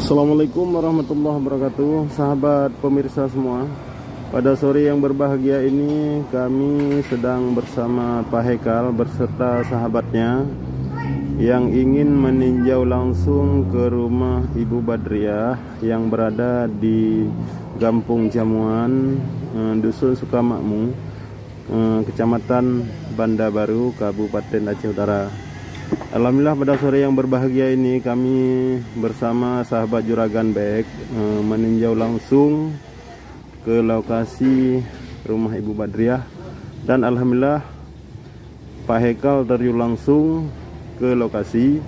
Assalamualaikum warahmatullahi wabarakatuh, sahabat pemirsa semua. Pada sore yang berbahagia ini kami sedang bersama Pak Hekal berserta sahabatnya yang ingin meninjau langsung ke rumah Ibu Badriah yang berada di Kampung Jamuan, Dusun Sukamakmur, Kecamatan Banda Baru, Kabupaten Aceh Utara. Alhamdulillah pada sore yang berbahagia ini kami bersama sahabat Juragan Bek meninjau langsung ke lokasi rumah Ibu Badriah, dan alhamdulillah Pak Hekal terjun langsung ke lokasi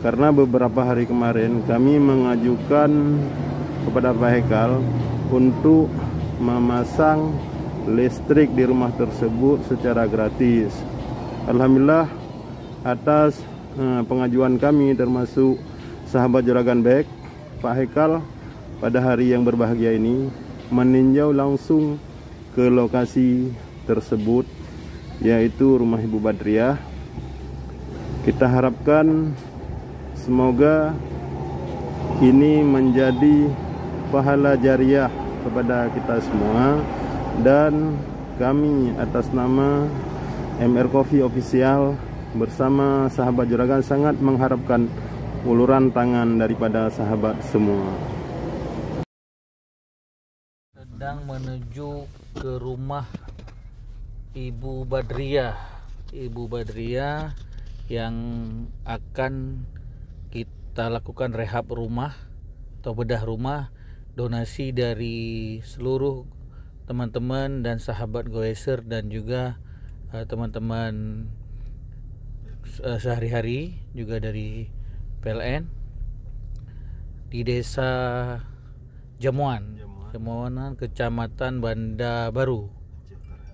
karena beberapa hari kemarin kami mengajukan kepada Pak Hekal untuk memasang listrik di rumah tersebut secara gratis. Alhamdulillah atas pengajuan kami termasuk sahabat Juragan Bek, Pak Hekal pada hari yang berbahagia ini meninjau langsung ke lokasi tersebut, yaitu rumah Ibu Badriah. Kita harapkan semoga ini menjadi pahala jariah kepada kita semua, dan kami atas nama MR Coffee Official bersama sahabat Juragan sangat mengharapkan uluran tangan daripada sahabat semua. Sedang menuju ke rumah Ibu Badriah. Ibu Badriah yang akan kita lakukan rehab rumah atau bedah rumah, donasi dari seluruh teman-teman dan sahabat Goeser dan juga teman-teman sehari-hari juga dari PLN di desa Jamuan, Kecamatan Banda Baru,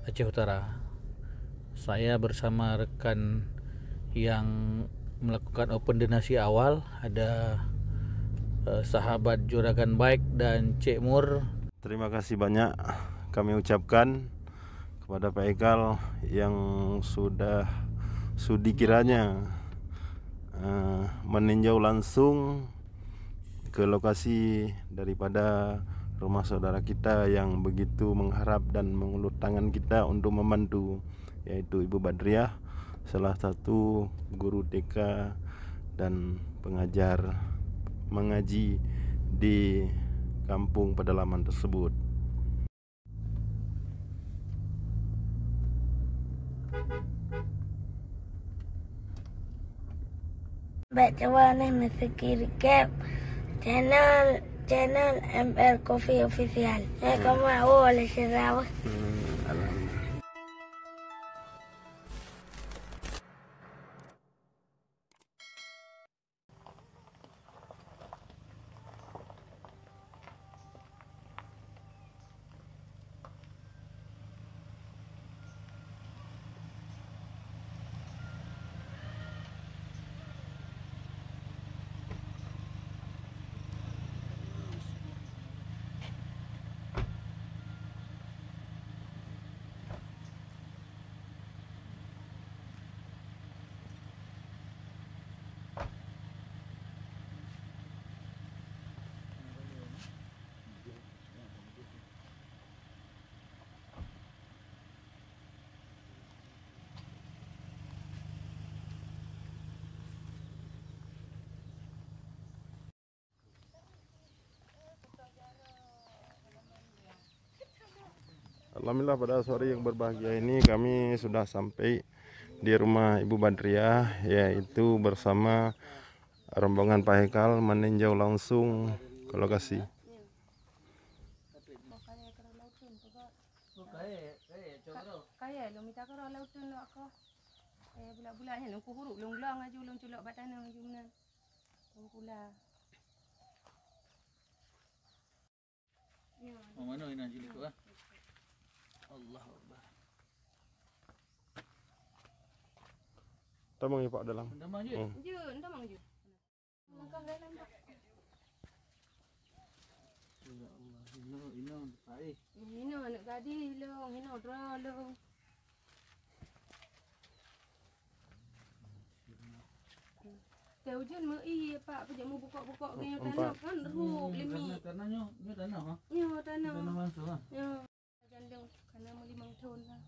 Aceh Utara. Saya bersama rekan yang melakukan open donasi awal ada sahabat Juragan Baik dan Cik Mur. Terima kasih banyak kami ucapkan kepada Pak Hekal yang sudah sudi kiranya meninjau langsung ke lokasi daripada rumah saudara kita yang begitu mengharap dan mengulur tangan kita untuk membantu, yaitu Ibu Badriah, salah satu guru TK dan pengajar mengaji di kampung pedalaman tersebut. Baca nih mesti recap channel MR Coffee Official. Kamu mau oleh siapa? Alhamdulillah pada sore yang berbahagia ini kami sudah sampai di rumah Ibu Badriah, yaitu bersama rombongan Pak Hekal meninjau langsung ke lokasi. Allah Akbar. Tamang Pak dalam. Tamang je. Tamang je. Makan dalam tak. Ya Allah, ino baik. Ino nak gadi long, ino dra long. Teh hujan mau iya Pak, pejak mau buka-buka gini Empat. tanah kan ruk limi. Karena nyo tanah ha. Nyo tanah. Tanah langsung ha. Nyo. Jandeng karena mau 5 tahun lah.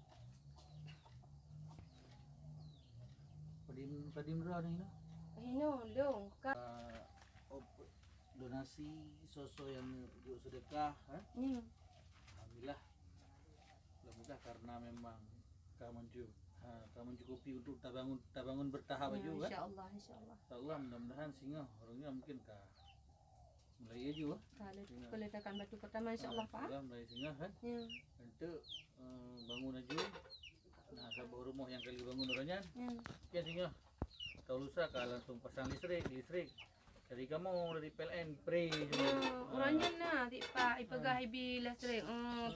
Padim ra ni no. Hino dong Kak. Donasi soso yang juga sedekah ha. Nyo. Alhamdulillah. Mudah karena memang kamu mencukupi untuk tabangun bertahap Ya, juga. insyaallah insyaallah. Insyaallah mudah-mudahan singa orangnya mungkin mulai aja Kalau peletakan batu pertama insyaallah Pak. Insyaallah mulai singa kan. Ya. Untuk bangun aja. Nah, sabah rumah yang kali bangun orangnya. Ya. Ya singa. Tahu lusa langsung pasang listrik. Dari kamu dari PLN pre juga. Orangnya nah Pak ipegah ibi listrik.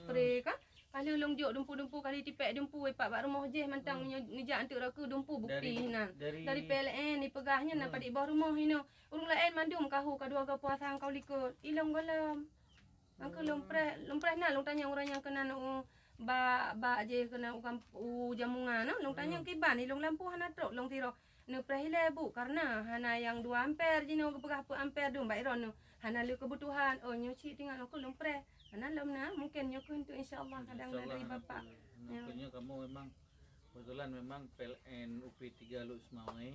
Pre kan. Kalau long jok dumpu-dumpu kali tipek dumpu Pak bak rumah je mantang ngejak antuk raku dumpu bukti nan. Dari PLN ipegahnya nak padik bawah rumah hino. Urung lain mandum kahu kadua ga puasa kau likut. Ilong galam. Angka lompres nah long tanya orang yang kena ba je kena jamungan nah long tanya kiban ilong lampu hana truk long tiro. No prehile bu karena hana yang 2 ampere jino berapa ampere dum bai ron hana lu kebutuhan oh nyuci tinggal aku lompre hana lemna mungkin nyok untuk insyaallah kadang dari bapak makanya kamu memang kebetulan memang PLN UP3 Lu Ismawe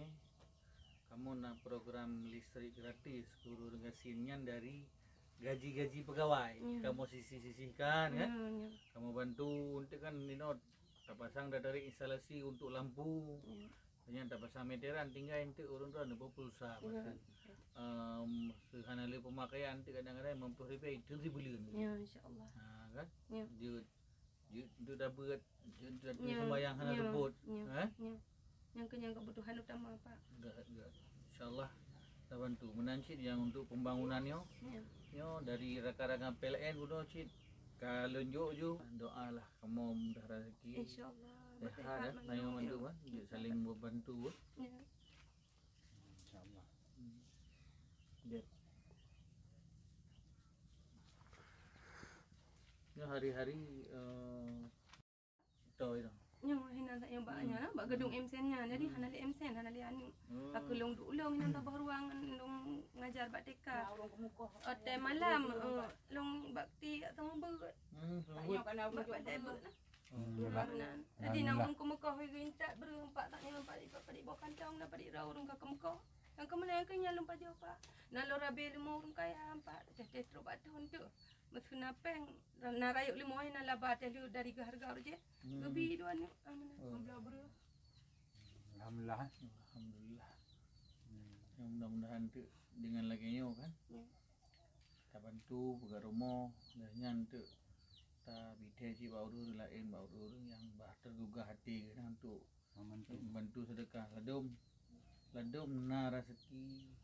kamu nak program listrik gratis guru dengan sinyan dari gaji-gaji pegawai kamu sisihkan kan kamu bantu untuk kan Nino pasang dari instalasi untuk lampu ternyata pasang meteran tinggal itu urun tu ada pulsa macam sehana le pemakaian tu kadang-kadang memperibai itu ribuan ya insyaallah kan ya dia dapat dia sembahyang hana rebut yang kebutuhan utama Pak insyaallah kita bantu menanci yang untuk pembangunannya yo dari rakan-rakan PLN kuno cit kalau njuk doalah kamu mudah rezeki insyaallah sehat saya mandu kan saling membantu ya insyaallah ya hari-hari toy dong yang hina tak yang baknya lah bak gedung MSN-nya jadi hana li MSN hana li anu aku long dulung hina tabah ruangan long ngajar bak TK otai malam long bakti atau beut tanya kana beut jadi nang ke Mekah intak berempat tanya padik bawa kantong dapat di urung ke Mekah yang kemana yang kenya lumpa jauh Pak nalo rabe limo urung kaya empat teh terus batun tu Mesuna peng na rayuk limo na laba telu dari harga je. Gebi dua ni amana belah bro. Alhamdulillah. Yang mudah-mudahan tu dengan laginya kan. Kita bantu buka rumah dan tu ta bidai ji bauru lain bauru yang bah tergugah hati kan untuk membantu sedekah ladum na rezeki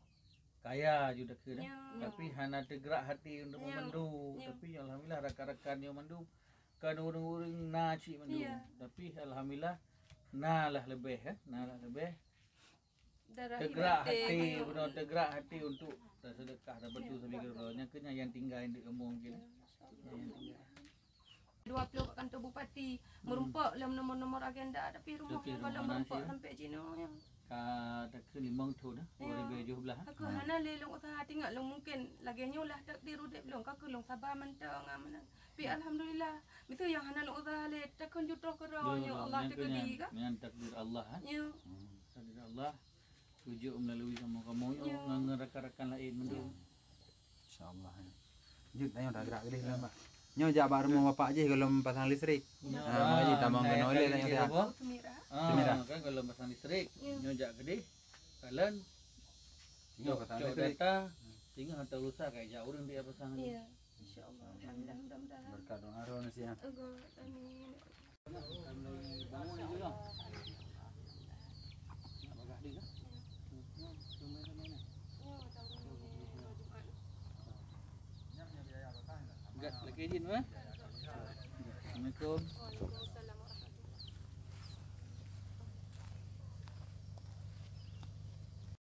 kaya juga ke tapi hana tergerak hati untuk memandu tapi alhamdulillah rakan-rakan yang mandu kan orang-orang naci mandu tapi alhamdulillah nalah lebih tergerak hati benar tergerak hati untuk sedekah dan bantu sebagainya kena yang tinggal di kampung mungkin yang tinggal 20 kantor bupati merumpak dalam nomor-nomor agenda tapi rumah kalau merumpak sampai Cina yang tak ke 5 tahun dah 2017 aku hana lelong usaha tinggal long mungkin lagi nyolah takdir udip long aku long sabar mentang amanan tapi alhamdulillah itu yang hana long usaha le takkan jutroh keronyo Allah tekedi kan dengan takdir Allah ya takdir Allah tuju melalui kamu dengan rakan-rakan lain mendung insyaallah jut tanya dah gerak gelih lah Mbak nyo jabar rumah bapak je kalau pasang listrik. Nah, jadi tambang kena oleh tanya dia. Merah. Kan kalau pasang listrik, nyo jak gede. Kalian nyo pasang listrik. Data sehingga hantar lusa kayak jauh orang dia pasang. Iya. Insyaallah. Mudah-mudahan. Berkat doa roh nasi ya. Amin. Bangun dulu dong. Nak bagah dia kan? Enggak, lagi izin mah. Assalamualaikum. Waalaikumsalam.